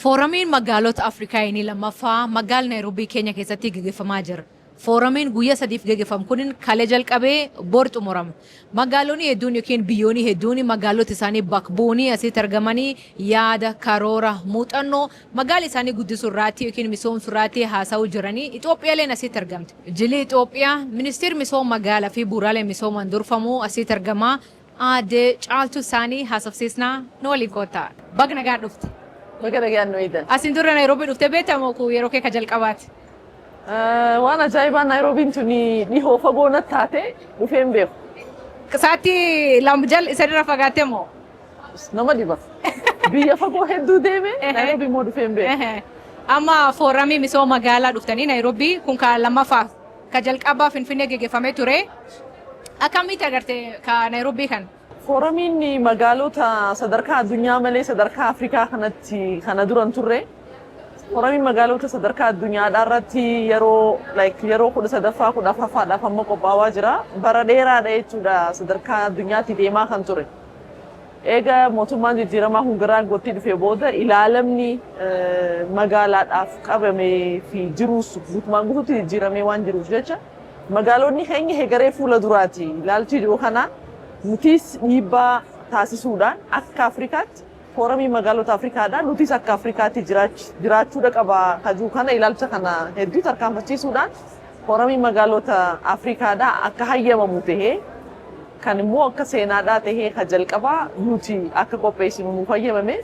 Fooramiin magaalota Afrikaa inni lammaffaa magaalaa Naayiroobii keenya keessatti gaggeeffamaa jira. Fooramiin guyyaa sadiif gaggeeffamu kun kalee jalqabee bor xumurama. Magaalonni hedduun yookiin biyyoonni hedduun magaalota isaanii bakka bu'anii asitti argamanii yaada, karoora, muuxannoo magaala isaanii guddisuu irratti yookiin misoomsuu irratti haasa'uu jiranii Itoophiyaaleen asitti argamti. Jilli Itoophiyaa ministeerri misooma magaalaa fi bu'uuraalee misoomaan durfamu asitti argama. Aadde Caaltuu isaanii haasofsiisnaa nu waliin koottaa. Baga nagaan dhufte. Baga nagaan nu eedan. Asin dura Naayiroobii dhuftee beektamoo yeroo kee ka jalqabaati? Waan ajaa'ibaa Naayiroobiin tuni dhihoo fagoo natti taate dhufee hin beeku. Sa'aatii lama isa irra fagaatte moo? Nama dhiba. Biyya fagoo hedduu deeme Naayiroobii immoo dhufee hin beeku. Amma fooramii misooma magaalaa dhuftanii Naayiroobii kun ka lammaffaa ka jalqabaa Finfinnee gaggeeffamee ture. Akkamitti agarte ka Naayiroobii kan? Fooramiin magaalota sadarkaa addunyaa malee sadarkaa Afrikaa kanatti kana duran turre. Fooramiin magaalota sadarkaa addunyaadhaa irratti yeroo 13ffaa 14ffaadhaaf amma qophaa'aa jira. Bara dheeraadha jechuudha sadarkaa addunyaatti deemaa kan ture. Egaa mootummaan jijjiiramaa hungaraan gotti dhufee booda ilaalamni magaalaadhaaf qabamee fi jirus guutumaan guutuutti jijjiiramee waan jiruuf jecha magaalonni keenya hegaree fuula duraati. Ilaalchi jiru kanaan nutis dhiibbaa taasisuudhaan akka Afrikaatti fooramiin magaalota Afrikaadhaan nutis akka Afrikaatti jiraachuudha qaba kajuu kana ilaalcha kana hedduu tarkaanfachiisuudhaan fooramiin magaalota Afrikaadhaa akka hayyamamu tahee kan immoo akka seenaadhaa tahee ka jalqabaa nuti akka qopheessinu nuuf hayyamame.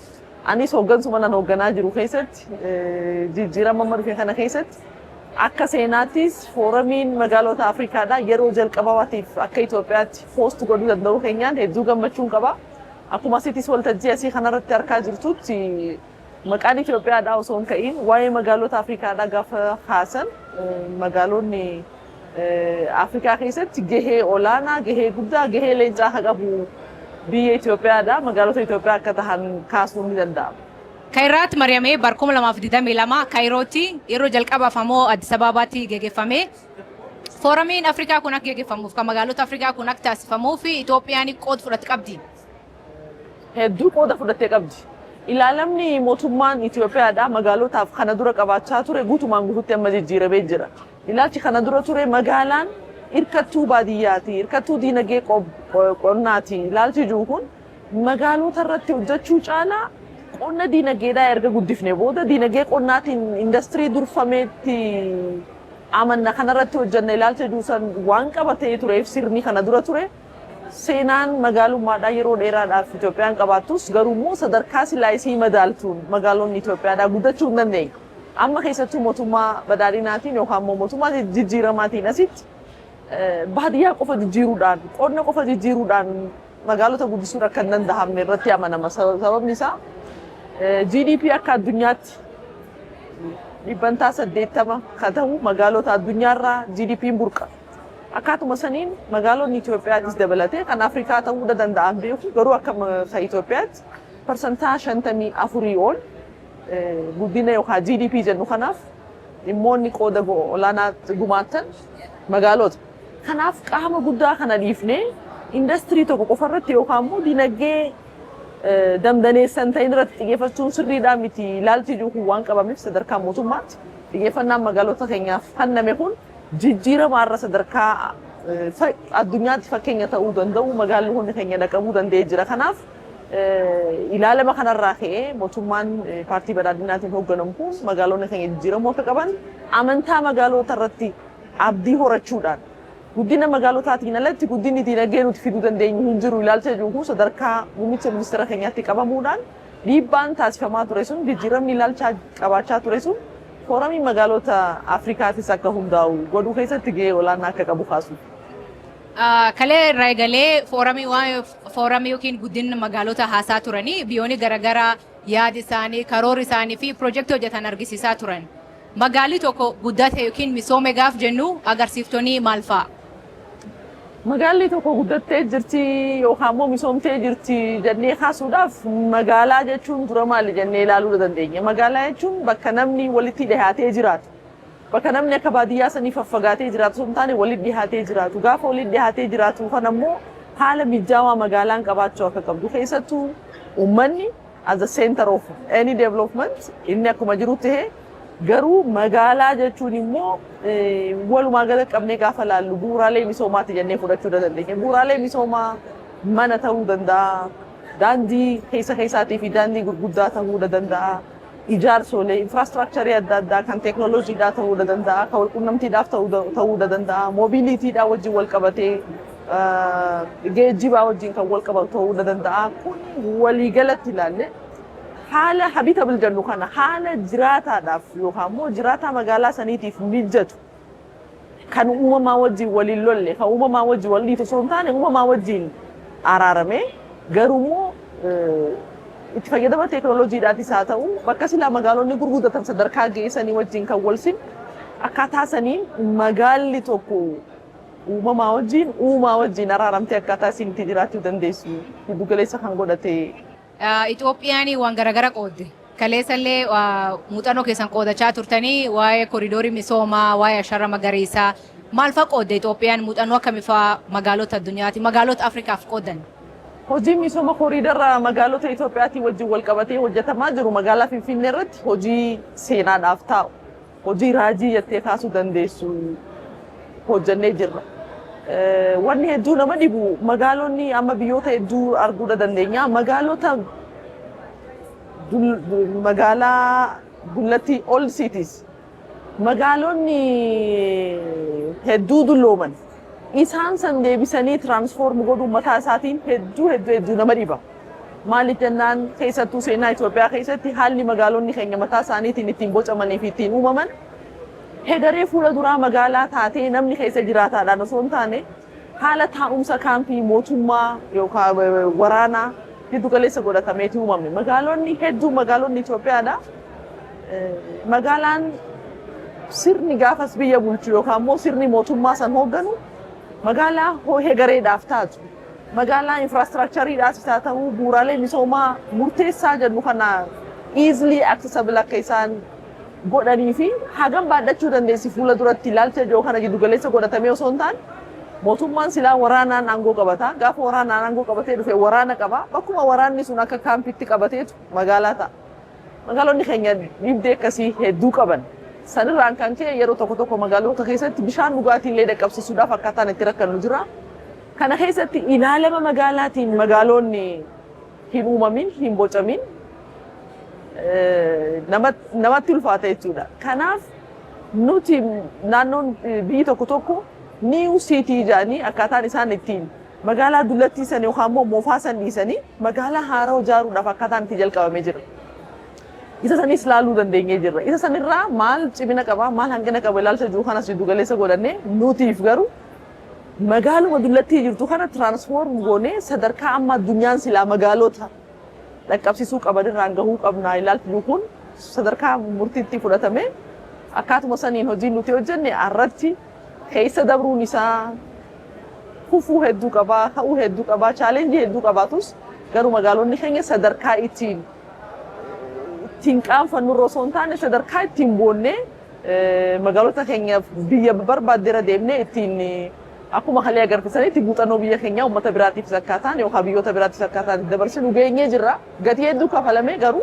Anis hooggansuma nan hoogganaa jiru keessatti jijjiirama amma dhufe kana keessatti akka seenaattis fooramiin magaalota Afrikaadhaa yeroo jalqabaatiif akka Itoophiyaatti hoost godhuu danda'u keenyaan hedduu gammachuun qaba. Akkuma asitis waltajjii asii kanarratti argaa jirtutti maqaan Itoophiyaadhaa osoo hin ka'in waa'ee magaalota Afrikaadhaa gaafa haasan magaalonni Afrikaa keessatti gahee olaanaa, gahee guddaa, gahee leencaa haa qabu biyya Itoophiyaadhaa magaalota Itoophiyaa akka tahan kaasuun ni danda'ama. Kaayiraatti mari'amee bara 2022 Kaayirootti yeroo jalqabaaf ammoo Addis Ababaatti gaggeeffame. Fooramiin Afrikaa kun akka gaggeeffamuuf kan magaalota Afrikaa kun akka taasifamuuf Itoophiyaan qooda fudhate qabdi. Hedduu qooda fudhattee qabdi. Ilaalamni mootummaan Itoophiyaadhaa magaalotaaf kana dura qabaachaa ture guutumaan guutuutti amma jijjiiramee jira. Ilaalchi kana dura ture magaalaan hirkattuu baadiyyaati, hirkattuu diinagdee qonnaati. Ilaalchi jiru kun magaalota irratti hojjechuu caalaa qonna diinagdeedhaa erga guddifne booda diinagdee qonnaatiin industirii durfameetti amanna kanarratti hojjenna ilaalcha jiru san waan qabatee tureef sirni kana dura ture. Seenaan magaalummaadhaa yeroo dheeraadhaaf Itoophiyaan qabaattus garuu immoo sadarkaa silaayisii madaaltuun magaalonni Itoophiyaadhaa guddachuu hin dandeenye. Amma keessattuu mootummaa badhaadhinaatiin yookaan immoo mootummaa jijjiiramaatiin asitti baadiyyaa qofa jijjiiruudhaan, qonna qofa jijjiiruudhaan magaalota guddisuun akka hin danda'amne irratti amanama. Sababni isaa GDP akka addunyaatti dhibbantaa 80 kan ta'u magaalota addunyaarraa GDP'n burqa. Akkaatuma saniin magaalonni Itoophiyaattis dabalatee kan Afrikaa ta'uu danda'an beeku garuu akka Itoophiyaatti parsantaa 54 ol guddina yookaan GDP jennu kanaaf dhimmoonni qooda olaanaa gumaatan magaalota. Kanaaf qaama guddaa kana dhiifnee industirii tokko qofa irratti yookaan immoo diinagdee damdaneessan ta'in irratti xiyyeeffachuun sirriidhaa miti. Ilaalchi jiru waan qabameef sadarkaa mootummaatti xiyyeeffannaan magaalota keenyaaf kenname kun jijjiirama irra sadarkaa addunyaatti fakkeenya ta'uu danda'u magaalonni keenya dhaqabuu danda'ee jira. Kanaaf ilaalama kanarraa ka'ee mootummaan paartii badhaadhinaatiin hoogganamu kun magaalonni keenya jijjiiramuu akka qaban amantaa magaalota irratti abdii horachuudhaan guddina magaalotaatiin alatti guddinni diinagdee nuti fiduu dandeenyu hin jiru ilaalcha jiru kun sadarkaa muummicha ministeera keenyaatti qabamuudhaan dhiibbaan taasifamaa ture sun jijjiiramni ilaalchaa qabaachaa ture sun fooramiin magaalota Afrikaatis akka hundaa'u godhuu keessatti gahee olaanaa akka qabu kaasu. Kalee irraa eegalee fooramii yookiin guddina magaalota haasaa turanii biyyoonni garaagaraa yaada isaanii, karoora isaanii fi piroojeektii hojjetan argisiisaa turan. Magaalli tokko guddate yookiin misoome gaaf jennu agarsiiftonni maal fa'a? Magaalli tokko guddattee jirti yookaan immoo misoomtee jirti jennee kaasuudhaaf magaalaa jechuun dura maali jennee ilaaluu dandeenya. Magaalaa jechuun bakka namni walitti dhiyaatee jiraatu. Bakka namni akka baadiyyaa sanii faffagaatee jiraatu sun taane walitti dhiyaatee jiraatu. Gaafa walitti dhiyaatee jiraatu kan ammoo haala mijaawaa magaalaan qabaachuu akka qabdu keessattuu uummanni as a center of any development inni akkuma jirutti ta'e garuu magaalaa jechuun immoo walumaa gala qabnee gaafa laallu bu'uuraalee misoomaati jennee fudhachuu dandeenya. Bu'uuraalee misoomaa mana ta'uu danda'a, daandii keessaatii fi daandii gurguddaa ta'uu danda'a, ijaarsolee infraastiraakcharii adda addaa kan teeknooloojiidhaa ta'uu danda'a, kan walqunnamtiidhaaf ta'uu danda'a, moobiliitiidhaa wajjin wal qabatee geejjibaa wajjin kan wal qabatu ta'uu danda'a. Kun waliigalatti ilaalle haala habitable jennu kana haala jiraataadhaaf yookaan immoo jiraataa magaalaa saniitiif mijatu kan uumamaa wajjin waliin lolle kan uumamaa wajjin wal dhiitu osoo hin taane uumamaa wajjin araarame garuu immoo itti fayyadama teeknooloojiidhaatis haa ta'u bakka silaa magaalonni gurguddatan sadarkaa geessanii wajjin kan wal simu akkaataa saniin magaalli tokko uumamaa wajjin araaramtee akkaataa isin itti jiraachuu dandeessu giddu galeessa kan godhate. Itoophiyaan waan garaagara qoodde. Kaleessallee muuxannoo keessan qoodachaa turtanii waa'ee koridoorii misoomaa, waa'ee ashara magariisaa maal fa'aa qoodde Itoophiyaan muuxannoo akkamii fa'aa magaalota addunyaati, magaalota Afrikaaf qoodan? Hojiin misooma koriidara magaalota Itoophiyaatii wajjin wal qabatee hojjetamaa jiru magaalaa Finfinnee irratti hojii seenaadhaaf ta'u, hojii raajii jettee kaasuu dandeessu hojjannee jirra. Wanni hedduu nama dhibu magaalonni amma biyyoota hedduu arguu dandeenya. Magaalota magaalaa gullatti old cities magaalonni hedduu dullooman isaan san deebisanii transform godhuu mataa isaatiin hedduu nama dhiba. Maaliif jennaan keessattuu seenaa Itoophiyaa keessatti haalli magaalonni keenya mataa isaaniitiin ittiin bocamanii fi ittiin uumaman hegaree fuula duraa magaalaa taatee namni keessa jiraataadhaan osoo hin taane haala taa'umsa kaampii mootummaa yookaan waraanaa giddu galeessa godhatameeti uumame. Magaalonni hedduu magaalonni Itoophiyaadha. Magaalaan sirni gaafas biyya bulchu yookaan immoo sirni mootummaa san hoogganu magaalaa hegareedhaaf taatu. Magaalaa infraastiraakchariidhaaf haa ta'u bu'uuraalee misoomaa murteessaa jennu kana easily accessible akka isaan godhanii fi hagam baadhachuu dandeessi fuula duratti ilaalcha ijoo kana giddu galeessa godhatamee osoo hin taane mootummaan silaa waraanaan aangoo qabata. Gaafa waraanaan aangoo qabatee dhufe waraana qaba. Bakkuma waraanni sun akka kaampiitti qabateetu magaalaa ta'a. Magaalonni keenya dhibdee akkasii hedduu qaban. Sanirraan kan ka'e yeroo tokko magaalota keessatti bishaan dhugaatii illee dhaqqabsiisuudhaaf akkaataan itti rakkannu jira. Kana keessatti ilaalama magaalaatiin magaalonni hin uumamin, hin bocamin namatti ulfaata jechuudha. Kanaaf nuti naannoon biyyi tokko new city jedhanii akkaataan isaan ittiin magaalaa dullattiisan yookaan immoo moofaa san dhiisanii magaalaa haaraa ijaaruudhaaf akkaataan itti jalqabamee jira. Isa sanis laaluu dandeenyee jirra. Isa sanirraa maal cimina qaba, maal hangina qaba ilaalcha jiru kanas giddu galeessa godhannee nutiif garuu magaaluma dullattii jirtu kana transform goonee sadarkaa amma addunyaan silaa magaalota dhaqqabsiisuu qabanirraan gahuu qabna ilaalchi jiru kun sadarkaa murtiitti fudhatame akkaatuma saniin hojiin nuti hojjenne irratti keessa dabruun isaa kufuu hedduu qabaa, ka'uu hedduu qabaa, chaalenjii hedduu qabaatus garuu magaalonni keenya sadarkaa ittiin qaanfannu irra osoo hin taane sadarkaa ittiin boonnee magaalota keenyaaf biyya barbaaddeera deemnee ittiin akkuma halee agarsiisanitti muuxannoo biyya keenyaa uummata biraatiif akkaataan yookaan biyyoota biraatiif akkaataan dabarsinu geenyee jirra. Gatii hedduu kafalamee garuu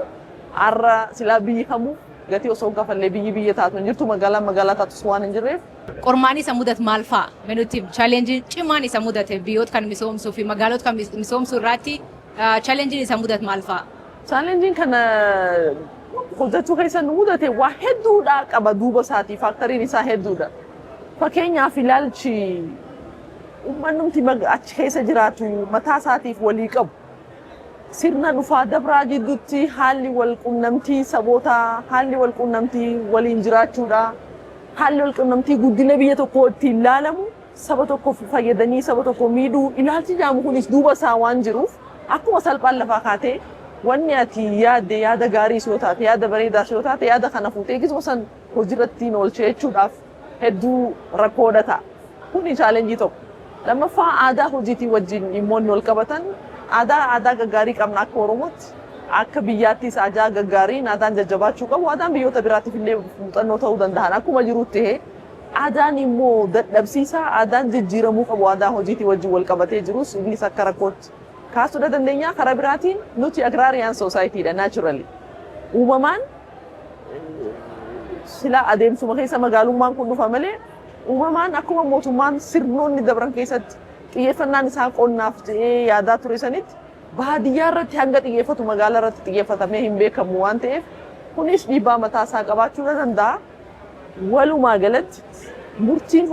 har'a silaa biyyi kamuu gatii osoo hin kafallee biyya taatu hin jirtu magaalaa taatus waan hin jirreef. Qormaan isa mudate maal fa'a? Menuuti chaalenjiin cimaan isa mudate biyyoota kan misoomsuu fi magaalota kan misoomsuu irratti chaalenjiin isa mudate maal fa'a? Chaalenjiin kana hojjechuu keessa nu mudate waa hedduudha qaba duuba isaatii faaktariin isaa hedduudha. Fakkeenyaaf ilaalchi uummanni achi keessa jiraatu mataa isaatiif walii qabu. Sirna dhufaa dabraa jidduutti haalli wal quunnamtii sabootaa, haalli wal quunnamtii waliin jiraachuudha. Haalli wal quunnamtii guddina biyya tokkoo ittiin ilaalamu saba tokko fayyadanii saba tokko miidhuu ilaalchi jaamu kunis duuba isaa waan jiruuf akkuma salphaan lafaa kaatee wanni ati yaada gaarii yoo taate yaada bareedaa yoo taate yaada kana fuutee gisuma san hojiirratti oolchee jechuudhaaf hedduu rakkoodha ta'a. Kuni chaalenjii tokko. Lammaffaa aadaa hojiitii wajjin dhimmoonni wal qabatan aadaa gaggaarii qabna akka Oromootti akka biyyaattis aadaa gaggaariin aadaan jajjabaachuu qabu. Aadaan biyyoota biraatiif illee muuxannoo ta'uu danda'an akkuma jirutti aadaan immoo dadhabsiisaa aadaan jijjiiramuu qabu aadaa hojiitii wajjin wal qabatee jirus innis akka rakkootti kaasuu dandeenya karaa biraatiin nuti agrarian society dha naturally. Uumamaan sila adeemsuma keessa magaalummaan kun dhufa malee uumamaan akkuma mootummaan sirnoonni dabran keessatti xiyyeeffannaan isaa qonnaaf jedhee yaadaa ture sanitti baadiyyaa irratti hanga xiyyeeffatu magaalaa irratti xiyyeeffatamee hin beekamu waan ta'eef kunis dhiibbaa mataa isaa qabaachuu danda'a. Walumaa galatti murtiin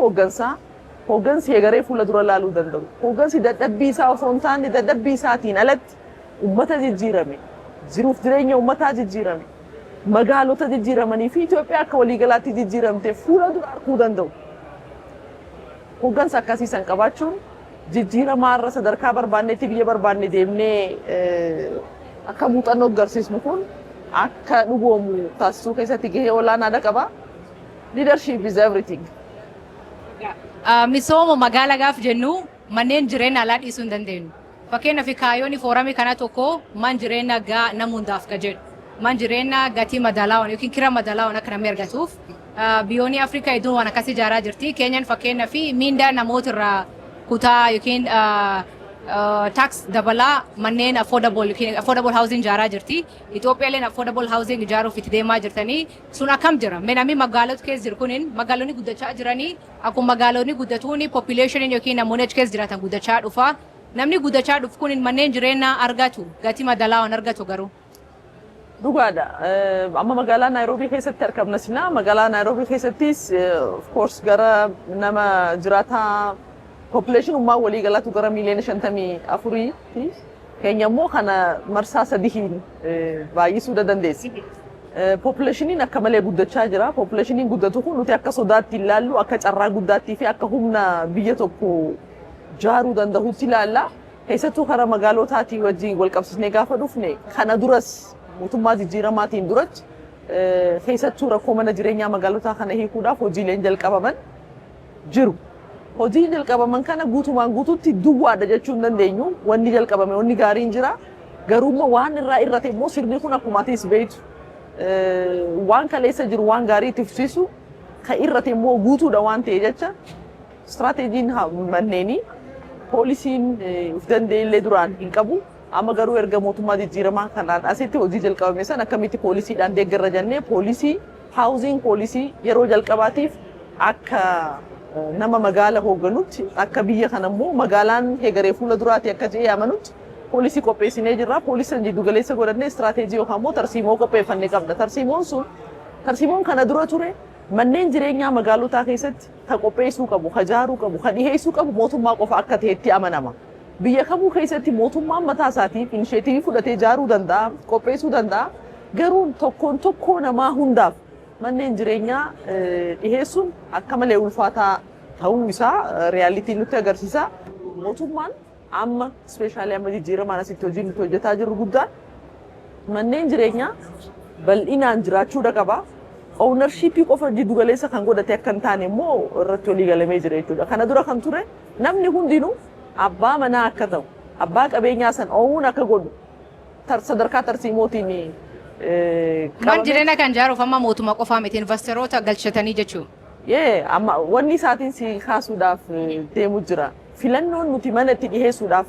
hooggansi egeree fuula dura laaluu danda'u. Hooggansi dadhabbii isaa osoo hin taane dadhabbii isaatiin alatti uummata jijjiirame, jiruuf jireenya uummataa jijjiirame, magaalota jijjiiramanii fi Itoophiyaa akka waliigalaatti jijjiiramtee fuula dura arguu danda'u. Hooggansa akkasiisan qabaachuun jijjiiramaa irra sadarkaa barbaanneetti biyya barbaanne deemnee akka muuxannoo agarsiisnu kun akka dhugoomu taasisuu keessatti gahee olaanaa qaba. Leadership is everything. Misooma magaalaa gaaf jennu manneen jireenya alaa dhiisuu hin dandeenyu. Fakkeenyaaf kaayyoon fooramii kana tokko man jireenya nama hundaaf jedhu. Man jireenya gatii madaalawaan yookiin kira madaalawaan akka namni argatuuf biyyoonni Afrikaa hedduun waan akkasii ijaaraa jirti. Keenyan fakkeenyaaf miindaa namoota irraa kutaa yookiin tax dabalaa manneen affordable housing ijaaraa jirti. Itoophiyaaleen affordable housing ijaaruuf itti deemaa jirtanii sun akkam jira. Namni magaalota keessa jiru kunin magaalonni guddachaa jiranii akkuma magaalonni guddatuun population yookiin namoonni achi keessa jiraatan guddachaa dhufa. Namni guddachaa dhufu kunin manneen jireenyaa argatu gatii madaalawaan argatu garuu. Dhugaadha. Amma magaalaa Naayiroobii keessatti argamna sina. Magaalaa Naayiroobii keessattis of course gara nama jiraataa population ummaa walii galatu gara miliyoona 54 ti. Keenya immoo kana marsaa sadiin baay'isuu dandeessi. Populationiin akka malee guddachaa jira. Populationiin guddatu kun nuti akka sodaatti ilaallu, akka carraa guddaattii fi akka humna biyya tokko jaaruu danda'utti ilaalla. Keessattuu karaa magaalotaatii wajjin wal qabsiisnee gaafa dhufne kana duras mootummaa jijjiiramaatiin duratti keessattuu rakkoo mana jireenyaa magaalotaa kana hiikuudhaaf hojiileen jalqabaman jiru. Hojii jalqabaman kana guutumaan guututti duwwaadha jechuu hin dandeenyu. Wanni jalqabame wanni gaariin jira. Garuu waan irraa irrate immoo sirni kun akkuma atis beektu waan kaleessa jiru waan gaarii itti fufsiisu kan irrate immoo guutuudha waan ta'e jecha istiraateejiin manneenii poolisiin of danda'ellee duraan hin qabu. Amma garuu erga mootummaa jijjiiramaa kanaan asitti hojii jalqabame san akkamitti poolisiidhaan deeggarra jennee poolisii housing poolisii yeroo jalqabaatiif akka nama magaala hoogganutti akka biyya kana immoo magaalaan egeree fuula duraatti akka jedhee amanutti poolisii qopheessinee jirra. Poolisiin jiddu galeessa godhannee istiraateejii yookaan immoo tarsiimoo qopheeffannee qabna. Tarsiimoon kana dura ture manneen jireenyaa magaalotaa keessatti ka qopheessuu qabu, ka jaaruu qabu, ka dhiheessuu qabu mootummaa qofa akka ta'etti amanama. Biyya kamuu keessatti mootummaan mataa isaatiif inisheetiivii fudhatee jaaruu danda'a, qopheessuu danda'a. Garuu tokkoon namaa hundaaf manneen jireenyaa dhiheessuun akka malee ulfaataa ta'uu isaa reyaalitiin nutti agarsiisa. Mootummaan amma ispeeshaalii amma jijjiiramaan asitti hojii nuti hojjetaa jirru guddaan manneen jireenyaa bal'inaan jiraachuu qaba. Ownershiipii qofa jiddu galeessa kan godhate akka hin taane immoo irratti walii galamee jira jechuudha. Kana dura kan ture namni hundinuu abbaa manaa akka ta'u, abbaa qabeenyaa san oowuun akka godhu sadarkaa tarsiimootiin man jireenya kan jaaruuf amma mootummaa qofaa miti investeroota galchatanii jechuudha. Amma wanni isaatiin si kaasuudhaaf deemu jira. Filannoon nuti mana itti dhiheessuudhaaf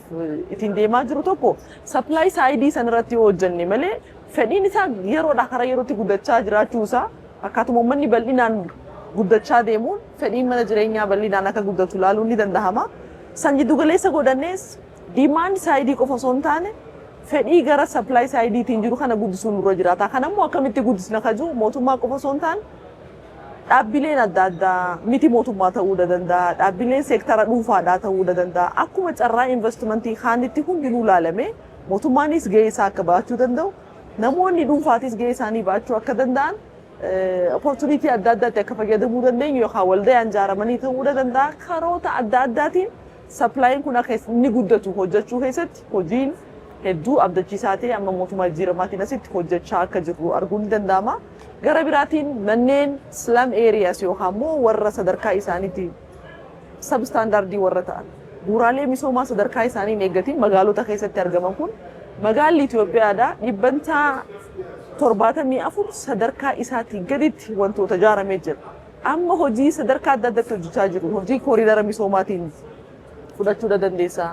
ittiin deemaa jiru tokko supply side san irratti yoo hojjenne malee fedhiin isaa yeroodhaa gara yerootti guddachaa jiraachuu isaa akkaatuma uummanni bal'inaan guddachaa deemuun fedhiin mana jireenyaa bal'inaan akka guddatu ilaaluun ni danda'ama. San jiddu galeessa godhannees demand side qofa osoo hin taane fedhii gara supply sideetiin jiru kana guddisuun nurra jiraata. Kanammoo akkamitti guddisna kaju mootummaa qofa osoo hin taane dhaabbileen adda addaa miti mootummaa ta'uu danda'a, dhaabbileen seektara dhuunfaadhaa ta'uu danda'a. Akkuma carraa investimentii kaanitti hundinuu ilaalame mootummaanis gahee isaa akka baachuu danda'u, namoonni dhuunfaatis gahee isaanii baachuu akka danda'an opportunity adda addaatti akka fayyadamuu dandeenyu yookaan waldaan ijaaramanii ta'uu danda'a. Karoota adda addaatiin supplying kun akka inni guddatu hojjechuu keessatti hojiin hedduu abdachiisaa ta'e amma mootummaa jijjiiramaatiin asitti hojjechaa akka jiru arguun ni danda'ama. Gara biraatiin manneen slum areas yookaan immoo warra sadarkaa isaaniitti substandardii warra ta'an bu'uuraalee misoomaa sadarkaa isaaniin eeggatiin magaalota keessatti argaman kun magaalli Itoophiyaadhaa dhibbantaa 74 sadarkaa isaatiin gaditti wantoota ijaaramee jira. Amma hojii sadarkaa adda addaatti hojjechaa jiru. Hojii kooriidara misoomaatiin fudhachuu dandeessa.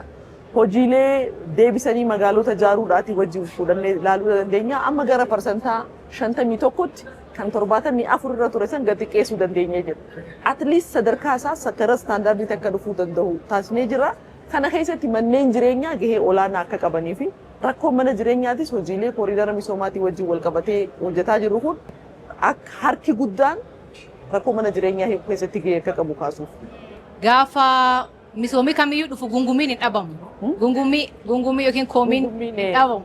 hojiilee deebisanii magaalota ijaaruudhaati wajjin fuudhannee ilaaluu dandeenya. Amma gara parsantaa 51tti kan 74 irra ture san gadi xiqqeessuu dandeenyee jira. At least sadarkaa isaa gara standaardiitti akka dhufuu danda'u taasisnee jira. Kana keessatti manneen jireenyaa gahee olaanaa akka qabanii fi rakkoon mana jireenyaatis hojiilee kooriidara misoomaatii wajjin wal qabatee hojjetaa jiru kun akka harki guddaan rakkoo mana jireenyaa keessatti gahee akka qabu kaasuuf. Gaafa misoomii kamiyyuu dhufu gungumiin hin dhabamu. Gungumii yookiin koomiin hin dhabamu.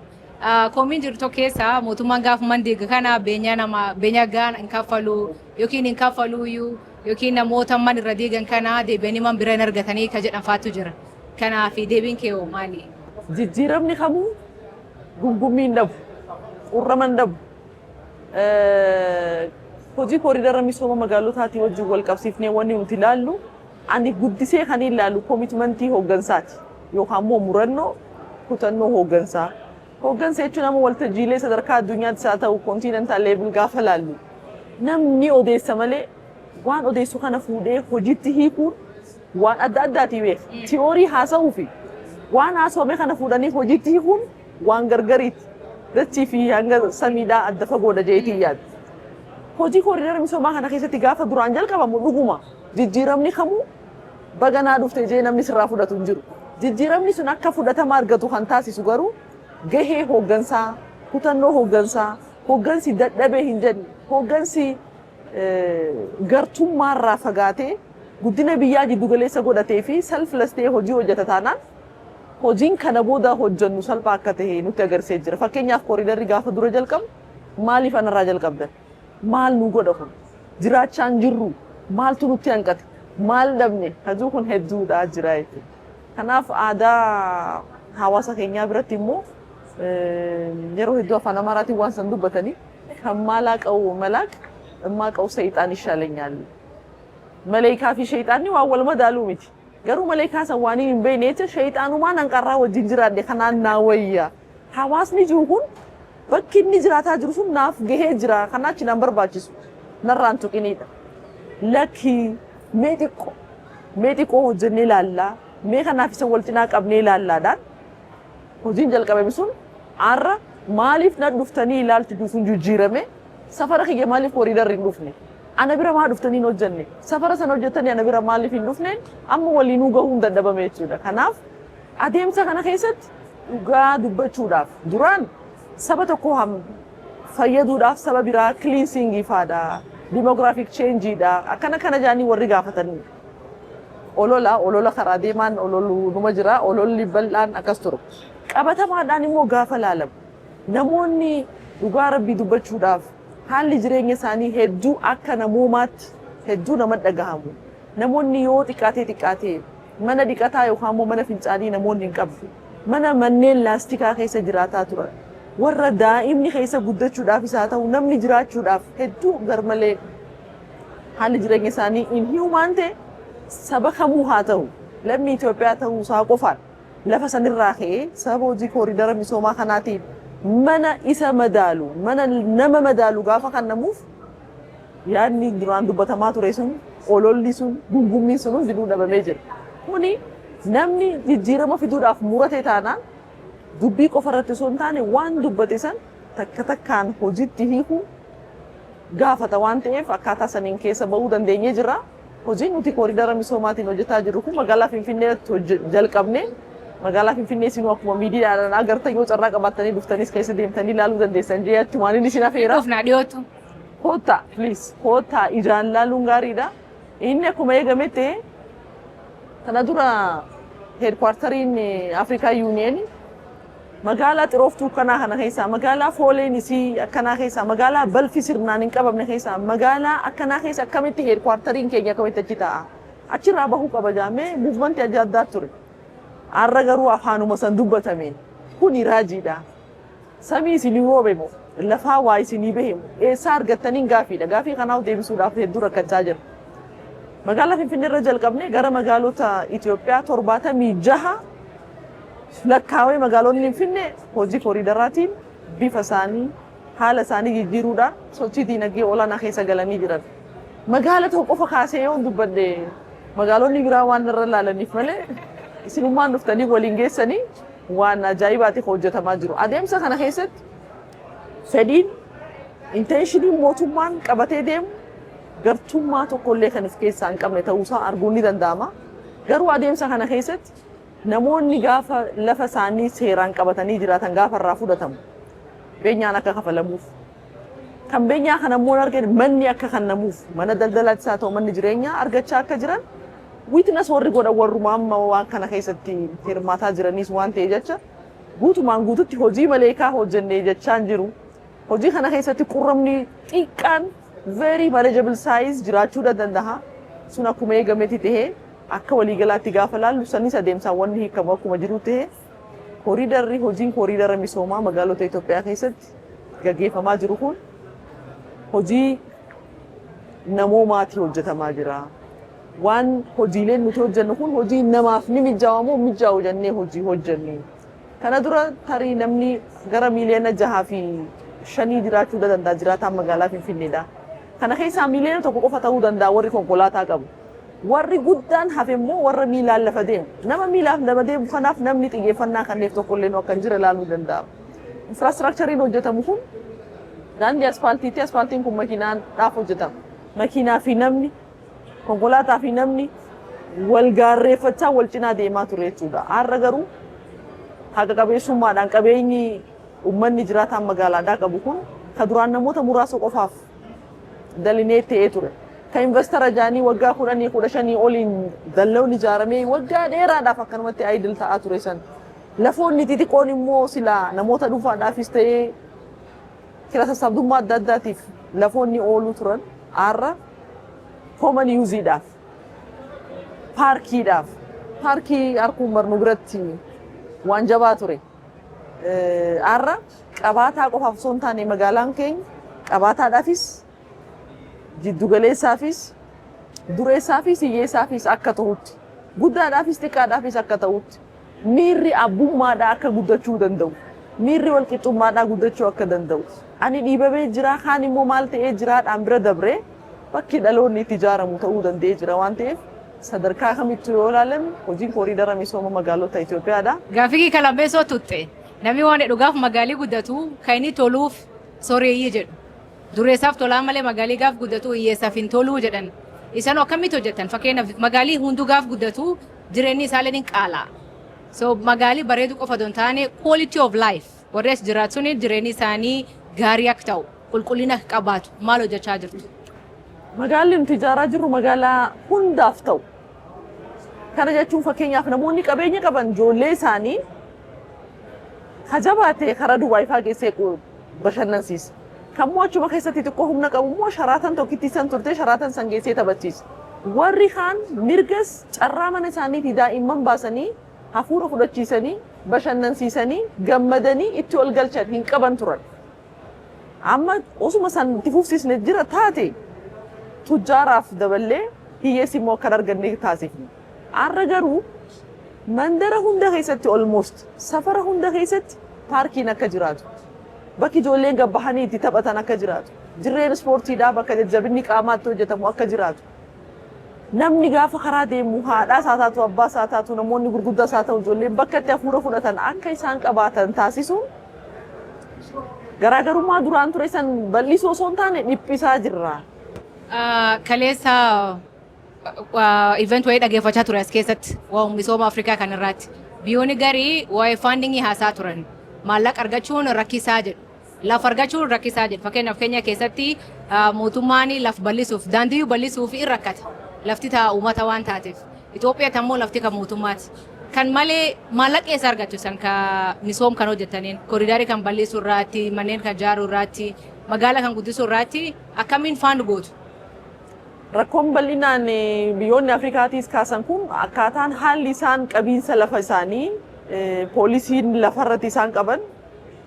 Koomiin jirtu keessa mootummaan gaafa mandeega kana beenya gaan hin kaffalu yookiin hin kaffaluuyyuu yookiin namoota man irra deegan kana deebi'anii man bira hin argatanii ka jedhan faatu jira. Kanaaf deebiin kee hoo maali? Jijjiiramni kamuu gungumii hin dhabu. Urrama hin dhabu. Hojii kooriidara misooma magaalotaatii wajjin wal qabsiifnee wanni nuti ilaallu ani guddisee kan ilaallu koomitmentii hooggansaati yookaan immoo murannoo kutannoo hooggansaa. Hooggansa jechuun nama waltajjiilee sadarkaa addunyaattis haa ta'u kontiinentaal leebil gaafa ilaallu namni odeessa malee waan odeessu kana fuudhee hojiitti hiikuun waan adda addaatii beeka. Tiyoorii haasa'uu fi waan haasawame kana fuudhanii hojiitti hiikuun waan gargariiti. Dachii fi hanga samiidhaa adda fagoodha jeetii yaadda. Hojii kooriidara misoomaa kana keessatti gaafa duraan jalqabamu dhuguma jijjiiramni kamuu baganaa dhuftee jee namni sirraa fudhatu hin jiru. Jijjiiramni sun akka fudhatama argatu kan taasisu garuu gahee hooggansaa, kutannoo hooggansaa, hooggansi dadhabee hin jenne, hooggansi gartummaarraa fagaatee guddina biyyaa jiddu galeessa godhatee fi selfless ta'ee hojii hojjeta taanaan hojiin kana booda hojjennu salphaa akka ta'e nutti agarsiisaa jira. Fakkeenyaaf kooriidarri gaafa dura jalqabu maaliif anarraa jalqabdan? Maal nu godha kun? Jiraachaan jirru maaltu nutti hanqate? Maal dhabne? Hajuu kun hedduudha jira jechuudha. Kanaaf aadaa hawaasa keenyaa biratti immoo yeroo hedduu afaan Amaaraatiin waan san dubbatanii kan maalaa qabu malaak immaa qabu seexaan ishaaleenyaal. Maleekaa fi sheexaanni waan wal madaaluu miti. Garuu maleekaa san waan hin beekne jecha sheexaanumaan hanqarraa wajjin jiraadhe kanaan naa wayya. Hawaasni jiru kun bakki inni jiraataa jiru sun naaf gahee jira kanaachi nan barbaachisu narraan tuqiniidha. Lakki mee xiqqoo hojjennee ilaallaa mee kanaaf isa wal cinaa qabnee ilaallaadhaan hojiin jalqabame sun har'a maaliif na dhuftanii ilaalti sun jijjiirame safara kiyya maaliif kooriidarri hin dhufne ana bira maa dhuftanii hin hojjenne safara sana hojjettanii ana bira maaliif hin dhufne amma waliinuu gahuun dadhabame jechuudha. Kanaaf adeemsa kana keessatti dhugaa dubbachuudhaaf duraan saba tokko fayyaduudhaaf saba biraa cleansingii faadha demographic changeidha akkana kana jaanii warri gaafatanii olola karaa deemaan ololu numa jira ololli bal'aan akkas turu. Qabatamaadhaan immoo gaafa laalamu namoonni dhugaa rabbii dubbachuudhaaf haalli jireenya isaanii hedduu akka namoomaatti hedduu nama dhagahamu. Namoonni yoo xiqqaatee mana dhiqataa yookaan immoo mana fincaanii namoonni hin qabdu. Mana manneen laastikaa keessa jiraataa turan. Warra daa'imni keessa guddachuudhaaf isaa ta'u namni jiraachuudhaaf hedduu garmalee haalli jireenya isaanii inhumaan ta'e saba kamuu haa ta'u lammii Itoophiyaa ta'uu isaa qofaan lafa sanirraa ka'ee sababa hojii kooriidara misoomaa kanaatiin mana isa madaalu mana nama madaalu gaafa kennamuuf yaadni duraan dubbatamaa ture sun ololli sun gungummiin sun hundinuu dhabamee jira. Kuni namni jijjiirama fiduudhaaf murate taanaan dubbii qofa irratti osoo hin taane waan dubbate san takka takkaan hojiitti hiikuu gaafata waan ta'eef akkaataa saniin keessa bahuu dandeenyee jira. Hojiin nuti kooriidara misoomaatiin hojjetaa jirru kun magaalaa Finfinneetti jalqabne magaalaa Finfinnee sinuu akkuma miidiyaadhaan agartan yoo carraa qabaattanii dhuftaniis keessa deemtanii ilaaluu dandeessan jeetti waan inni isin afeera. Dhufnaa dhiyootu. Koottaa please koottaa ijaan laaluun gaariidha. Inni akkuma eegametti kana dura heedkwaartariin Afrikaa Yuuniyeen magaalaa xirooftuu kanaa kana keessaa magaalaa fooleen isii akkanaa keessaa magaalaa balfi sirnaan hin qabamne keessaa magaalaa akkanaa keessa akkamitti heedkwaartariin keenya akkamitti achi ta'a. Achirraa bahuu qaba jaamee muuvmentii adda addaa ture. Har'a garuu afaanuma san dubbatameen kuni raajiidha. Samii isinii roobe moo lafaa waa isinii bahe moo eessaa argattaniin gaafiidha. Gaafii kanaaf deebisuudhaaf hedduu rakkachaa jira. Magaalaa Finfinnee irra jalqabne gara magaalota Itoophiyaa 76 lakkaawee magaalonni Finfinnee hojii kooriidaraatiin bifa isaanii haala isaanii jijjiiruudhaan sochii diinagdee olaanaa keessa galanii jiran. Magaala tokko qofa kaasee yoo dubbadde magaalonni biraa waan irra laalaniif malee isinummaan dhuftanii waliin geessanii waan ajaa'ibaatiif hojjetamaa jiru. Adeemsa kana keessatti fedhiin intenshiniin mootummaan qabatee deemu gartummaa tokkollee kan of keessaa hin qabne ta'uusaa arguun ni danda'ama. Garuu adeemsa kana keessatti namoonni gaafa lafa isaanii seeraan qabatanii jiraatan gaafa irraa fudhatamu beenyaan akka kafalamuuf kan beenyaa kana immoo arginu manni akka kennamuuf mana daldalaatti haa ta'u manni jireenyaa argachaa akka jiran witness warri godhan warrumaa amma waan kana keessatti hirmaataa jiraniis waan ta'e jecha guutumaan guututti hojii maleekaa hojjennee jechaan jiru. Hojii kana keessatti qurramni xiqqaan very manageable size jiraachuu danda'a. Sun akkuma eegametti ta'ee akka waliigalaatti gaafa laallu sanis adeemsaan wanni hiikamu akkuma jiru ta'ee kooriidarri hojiin kooriidara misoomaa magaalota Itoophiyaa keessatti gaggeeffamaa jiru kun hojii namoomaati hojjetamaa jira. Waan hojiileen nuti hojjennu kun hojii namaaf ni mijaa'u moo mijaa'u jennee hojii hojjennu. Kana dura tarii namni gara miiliyoona 6 fi 5 jiraachuu danda'a jiraataan magaalaa Finfinneedha. Kana keessaa miiliyoona 1 qofa ta'uu danda'a warri konkolaataa qabu. Warri guddaan hafe immoo warra miilaan lafa deemu. Nama miilaaf lafa deemu kanaaf namni xiyyeeffannaa kanneef tokkollee akka hin jire ilaaluu danda'a. Infraastiraakchariin hojjetamu kun daandii asfaaltiitti asfaaltiin kun makiinaadhaaf hojjetama. Makiinaa fi namni konkolaataa fi namni wal gaarreeffachaa wal cinaa deemaa ture jechuudha. Har'a garuu haqa qabeessummaadhaan qabeenyi uummanni jiraataan magaalaadhaa qabu kun kan duraan namoota muraasa qofaaf dalinee ta'ee ture. Kan investara jaanii waggaa 10-15 oliin dalloon ijaaramee waggaa dheeraadhaaf akkanumatti idle ta'aa ture san. Lafoonni xixiqqoon immoo sila namoota dhuunfaadhaafis ta'ee kira sassaabdummaa adda addaatiif lafoonni ooluu turan har'a common useedhaaf paarkiidhaaf paarkii harkuun barnu biratti waan jabaa ture. Har'a qabaataa qofaaf osoo hin taane magaalaan keenya qabaataadhaafis jiddugaleessaafis dureessaafis hiyyeessaafis akka ta'utti guddaadhaafis xiqqaadhaafis akka ta'utti miirri abbummaadhaa akka guddachuu danda'u miirri walqixxummaadhaa guddachuu akka danda'u ani dhiibamee jira kaan immoo maal ta'ee jiraadhaan bira dabree bakki dhaloonni itti ijaaramu ta'uu danda'ee jira waan ta'eef sadarkaa kamittuu yoo ilaalame hojiin kooriidara misooma magaalota Itoophiyaadha. Gaafii kalambeessoo tutte namni waan dhugaaf magaalii guddatu kan inni toluuf sooreyyii jedhu. Dureessaaf tolaa malee magaalii gaaf guddatu hiyyeessaaf hin toluu jedhan. Isaan akkamitti hojjetan fakkeenyaaf magaalii hunduu gaaf guddatu jireenyi isaallee ni qaala. So magaalii bareedu qofa don taane quality of life warri as jiraatun jireenyi isaanii gaarii akka ta'u qulqullina akka qabaatu maal hojjechaa jirtu. Magaalli nuti ijaaraa jirru magaalaa hundaaf ta'u. Kana jechuun fakkeenyaaf namoonni qabeenya qaban ijoollee isaanii hajabaatee karaa Dubaay fa'aa geessee bashannansiisa. Kammoo achuma keessatti xiqqoo humna qabu immoo sharaatan tokkitti san turte sharaatan san geessee taphachiisa. Warri kaan mirgas carraa mana isaaniitii daa'imman baasanii hafuura fudhachiisanii bashannansiisanii gammadanii itti ol galchan hin qaban turan. Amma osuma san itti fufsiisne jira taate tujjaaraaf daballee hiyyeessi immoo akka arganne taasifne. Har'a garuu mandara hunda keessatti almost safara hunda keessatti paarkiin akka jiraatu. Bakki ijoolleen gabbahanii itti taphatan akka jiraatu. Jirreen ispoortiidhaa bakka jajjabinni qaamaatti hojjetamu akka jiraatu. Namni gaafa karaa deemu haadhaas haa taatu abbaas haa taatu namoonni gurguddaas haa ta'u ijoolleen bakka itti hafuura fudhatan akka isaan qabaatan taasisuun garaagarummaa duraan ture san bal'isoo osoo hin taane dhiphisaa jirra. Kaleessa event wayii dhageeffachaa ture as keessatti waan misooma Afrikaa kanarraatti biyyoonni garii waa'ee faandingii haasaa turan. Maallaqa argachuun rakkisaa jedhu. Lafa argachuun rakkisaa jedhu. Fakkeenyaaf Keenya keessatti mootummaan lafa bal'isuuf daandii bal'isuuf in rakkata. Lafti ta'a uummata waan taateef. Itoophiyaa immoo lafti kan mootummaati. Kan malee maallaqa eessa argatu san ka misoom kan hojjetaniin kooriidaarii kan bal'isuu irraatti manneen kan ijaaruu irraatti magaalaa kan guddisuu irraatti akkamiin faandu gootu. Rakkoon bal'inaan biyyoonni Afrikaatiis kaasan kun akkaataan haalli isaan qabiinsa lafa isaanii poolisiin lafarratti isaan qaban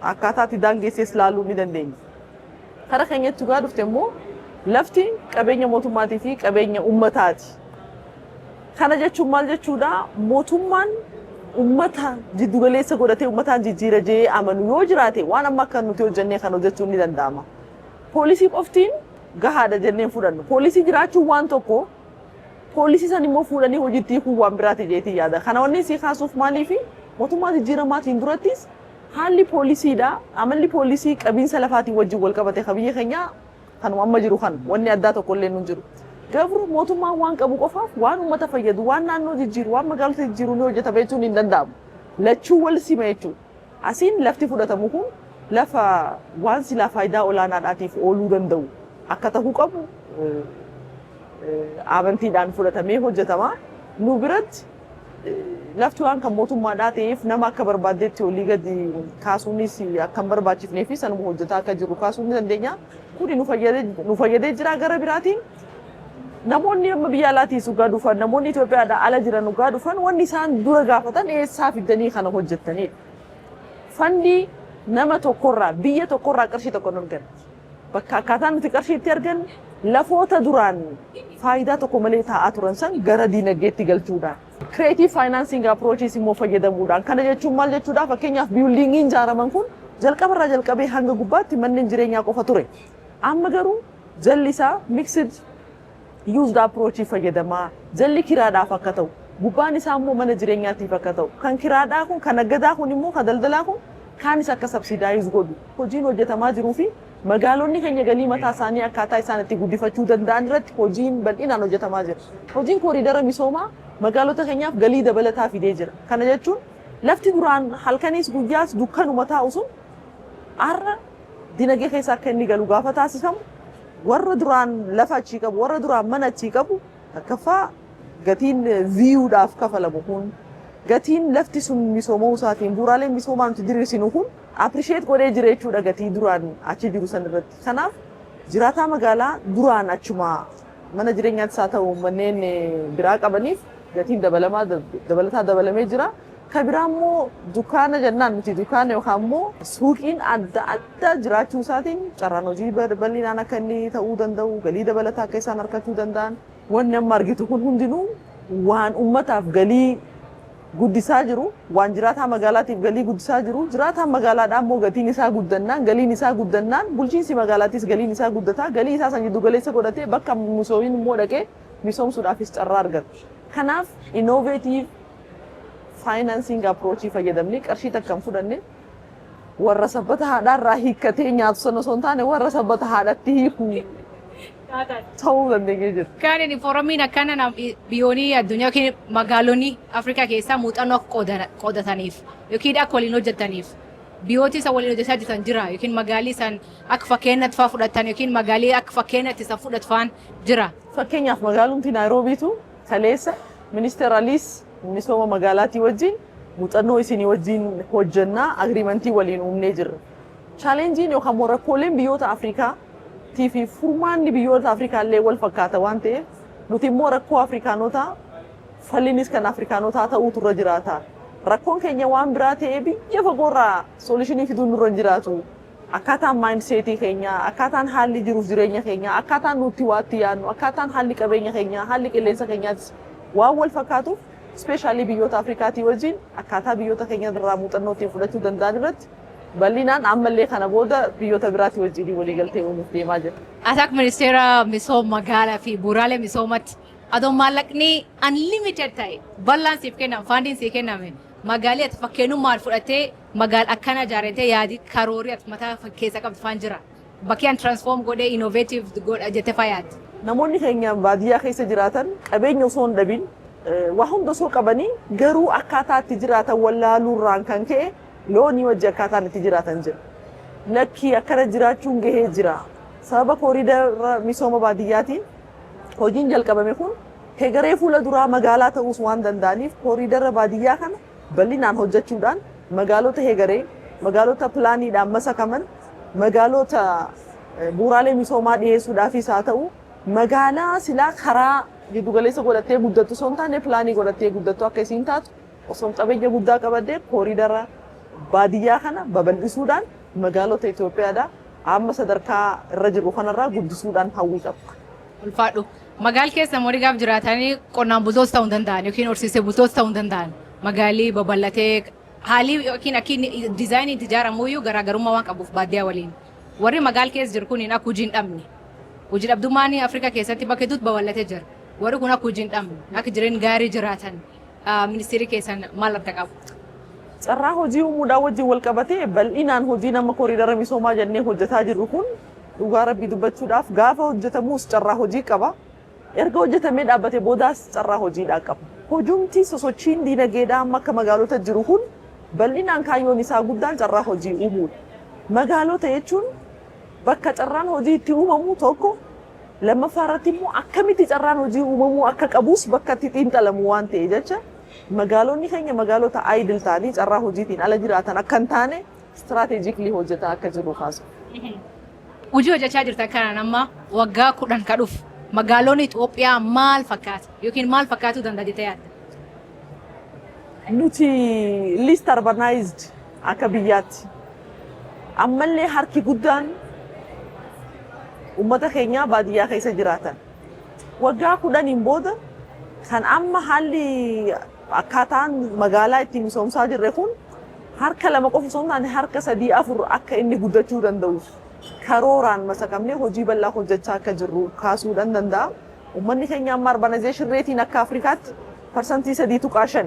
akkaataatti daangessees laaluu ni dandeenya. Karaa keenyatti dhugaa dhufte immoo lafti qabeenya mootummaatii fi qabeenya uummataati. Kana jechuun maal jechuudha mootummaan uummata jiddugaleessa godhatee uummataan jijjiira jedhee amanu yoo jiraate waan amma akka nuti hojjennee kan hojjechuun ni danda'ama. Poolisii qoftiin gahaadha jenneen fudhannu. Poolisii jiraachuun waan tokko poolisii san immoo fuudhanii hojiitti kun waan biraati jeetii yaada. Kana wanni si kaasuuf maaliifi mootummaa jijjiiramaatiin durattis haalli poolisiidha. Amalli poolisii qabiinsa lafaatiin wajjin wal qabate biyya keenya kanuma amma jiru kan wanni addaa tokko illee nu jiru. Garuu mootummaan waan qabu qofaaf waan uummata fayyadu waan naannoo jijjiiru waan magaalota jijjiiru ni hojjeta jechuun hin danda'amu. Lachuu wal sima jechuudha. Asiin lafti fudhatamu kun lafa waan silaa faayidaa olaanaadhaatiif ooluu danda'u akka ta'uu qabu amantiidhaan fudhatamee hojjetama. Nu biratti lafti waan kan mootummaadhaa ta'eef nama akka barbaadetti olii gadi kaasuunis akka hin barbaachifnee fi sanuma hojjetaa akka jiru kaasuu ni dandeenya. Kuni nu fayyadee jira gara biraatiin. Namoonni amma biyya alaatiis dhugaa dhufan namoonni Itoophiyaadhaa ala jiran dhugaa dhufan wanni isaan dura gaafatan eessaa fidanii kana hojjettanii. Fandi nama tokkorraa biyya tokkorraa qarshii tokko nu arganna. Bakka akkaataan nuti qarshii itti argannu lafoota duraan faayidaa tokko malee taa'aa turan san gara diinagdeetti galchuudhaan. Creative financing approaches immoo fayyadamuudhaan. Kana jechuun maal jechuudha? Fakkeenyaaf biyuldiingiin ijaaraman kun jalqabarraa jalqabee hanga gubbaatti manneen jireenyaa qofa ture. Amma garuu jalli isaa mixed used approach fayyadamaa. Jalli kiraadhaaf akka ta'u. Gubbaan isaa immoo mana jireenyaatiif akka ta'u. Kan kiraadhaa kun, kan naggadaa kun immoo kan daldalaa kun kaanis akka subsidaayiz godhu. Hojiin hojjetamaa jiruu fi magaalonni keenya galii mataa isaanii akkaataa isaan itti guddifachuu danda'an irratti hojiin bal'inaan hojjetamaa jira. Hojiin kooriidara misoomaa magaalota keenyaaf galii dabalataa fidee jira. Kana jechuun lafti duraan halkanis guyyaas dukkanuma taa'u sun har'a dinagdee keessa akka inni galu gaafa taasifamu warra duraan lafa achii qabu warra duraan mana achii qabu akkafaa gatiin viiyuudhaaf kafalamu kun gatiin lafti sun misoomuu isaatiin bu'uuraaleen misoomaa nuti diriirsinu kun appreciate godhee jira jechuudha gatii duraan achi jiru san irratti. Kanaaf jiraataa magaalaa duraan achuma mana jireenyaattis haa ta'u manneen biraa qabaniif gatiin dabalataa dabalamee jira. Kabiraa immoo dukkaana jennaan nuti dukkaana yookaan immoo suuqiin adda addaa jiraachuu isaatiin carraan hojii bal'inaan akka inni ta'uu danda'u galii dabalataa akka isaan argachuu danda'an wanni amma argitu kun hundinuu waan uummataaf galii guddisaa jiru waan jiraataa magaalaatiif galii guddisaa jiru jiraataa magaalaadhaa immoo gatiin isaa guddannaan galiin isaa guddannaan bulchiinsi magaalaatiis galiin isaa guddataa galii isaa san jiddu galeessa godhatee bakka misoomiin immoo dhaqee misoomsuudhaafis carraa argatu. Kanaaf innovative financing approach fayyadamni qarshii takkan fudhanne warra sabbata haadhaarraa hiikkatee nyaatu sana osoo hin taane warra sabbata haadhatti hiikuu ta'uu dandeenyee jira. Kan inni fooramiin akkana biyyoonni addunyaa yookiin magaalonni Afrikaa keessaa muuxannoo qoodataniif yookiin akka waliin hojjetaniif biyyooti isa waliin hojjetaa jiran jira yookiin magaalii isaan akka fakkeenyatti fa'aa fudhatan yookiin magaalii akka fakkeenyatti isa fudhatan jira. Fakkeenyaaf magaalumti Naayiroobiitu kaleessa ministeeraalis misooma magaalaatii wajjin muuxannoo isinii wajjin hojjannaa agriimentii waliin uumnee jirra. Chaalenjiin yookaan rakkooleen biyyoota Afrikaa fi furmaanni biyyoota Afrikaa illee wal fakkaata waan ta'eef nuti immoo rakkoo Afrikaanotaa fallinis kan Afrikaanotaa ta'uutu irra jiraata. Rakkoon keenya waan biraa ta'ee biyya fagoorraa soolishinii fiduun nurra hin jiraatu. Akkaataan maayindiseetii keenya, akkaataan haalli jiruuf jireenya keenya, akkaataan nuti waatti yaadnu, akkaataan haalli qabeenya keenya, haalli qilleensa keenyaatis waan wal fakkaatuuf ispeeshaalii biyyoota Afrikaatii wajjin akkaataa biyyoota keenya irraa muuxannoo ittiin fudhachuu danda'an irratti bal'inaan ammallee kana booda biyyoota biraatii wajjin waliigaltee uumuuf deemaa jira. Akka ministeera misooma magaalaa fi bu'uuraalee misoomatti adoon maallaqni unlimited ta'e bal'aan siif kenname faandiin siif kenname magaalii ati fakkeenyummaan fudhattee magaala akkana ijaarratee yaadi karoorii ati mataa keessa qabdu faan jira. Bakki an transform godhee innovative godha jettee fayyaatti. Namoonni keenya baadiyyaa keessa jiraatan qabeenya osoo hin dhabin waa hunda osoo qabanii garuu akkaataa itti jiraatan wallaaluurraan kan ka'e loonii wajji akkaataan itti jiraatan jira. Lakkii akkana jiraachuun gahee jira. Sababa kooriidara misooma baadiyyaatiin hojiin jalqabame kun hegaree fuula duraa magaalaa ta'uus waan danda'aniif kooriidara baadiyyaa kana bal'inaan hojjechuudhaan magaalota hegaree, magaalota pilaaniidhaan masakaman, magaalota bu'uuraalee misoomaa dhiyeessuudhaafis haa ta'u magaalaa silaa karaa giddu galeessa godhattee guddattu osoo hin taane pilaanii godhattee guddattu akka isiin taatu osoo qabeenya guddaa qabattee kooriidara baadiyyaa kana babal'isuudhaan magaalota Itoophiyaadhaa amma sadarkaa irra jiru kanarraa guddisuudhaan hawwii qabu. Ulfaadhu. Magaal keessa namoonni gaaf jiraatanii qonnaan bultoota ta'uu danda'an yookiin horsiisee bultoota ta'uu danda'an magaalii babal'atee haalli yookiin akka diizaayinii itti ijaaramu iyyuu garaagarummaa waan qabuuf baadiyyaa waliin. Warri magaal keessa jiru kun akka hojii hin dhabne. Hojii dhabdummaan Afrikaa keessatti bakka hedduutti babal'atee jira. warri kun akka hojiin dhabne akka jireenya gaarii jiraatan ministeerri keessan maal akka qabu? Carraa hojii uumuudhaan wajjin wal qabatee bal'inaan hojii nama koriidara misoomaa jennee hojjetaa jirru kun dhugaa rabbii dubbachuudhaaf gaafa hojjetamuus carraa hojii qaba. Erga hojjetamee dhaabbatee boodaas carraa hojiidhaa qaba. Hojumti sosochiin diinagdeedhaa amma akka magaalota jiru kun bal'inaan kaayyoon isaa guddaan carraa hojii uumuudha. Magaalota jechuun bakka carraan hojii itti uumamu tokko lammaffaa irratti immoo akkamitti carraan hojii uumamuu akka qabus bakka itti xiinxalamu waan ta'e jecha magaalonni keenya magaalota idle ta'anii carraa hojiitiin ala jiraatan akka hin taane istiraatiijikli hojjetaa akka jiru kaasu. Hojii hojjechaa jirtan kanaan amma waggaa 10 ka dhufu magaalonni Itoophiyaa maal fakkaata yookiin maal fakkaatuu danda'a jettee yaadda? Nuti least urbanized akka biyyaatti ammallee harki guddaan ummata keenya baadiyyaa keessa jiraatan. Waggaa 10 booda kan amma haalli akkaataan magaalaa ittiin misoomsaa jirre kun harka 2 qofa osoo hin taane harka 3 4 akka inni guddachuu danda'u karooraan masakamnee hojii bal'aa hojjechaa akka jirru kaasuudhaan danda'a. Uummanni keenya amma urbanization reetiin akka Afrikaatti parsantii 3.5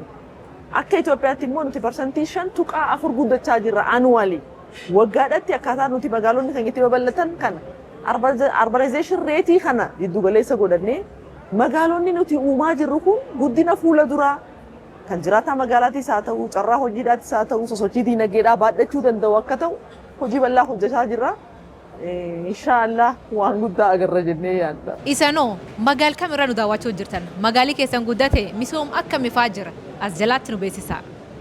akka Itoophiyaatti immoo nuti parsantii 5.4 guddachaa jirra annually. Waggaadhaatti akkaataa nuti magaalonni keenya itti babal'atan kana urbanization reetii kana giddu galeessa godhannee magaalonni nuti uumaa jirru kun guddina fuula duraa kan jiraataa magaalaattis haa ta'u carraa hojiidhaattis haa ta'u sosochii diinagdeedhaa baadhachuu danda'u akka ta'u hojii bal'aa hojjechaa jirra. Inshaallah waan guddaa agarra jennee yaadda. Isanoo magaal kamirra nu daawwachuu jirtan magaalii keessan guddate misoom akkamifaa jira as jalaatti nu beeksisaa.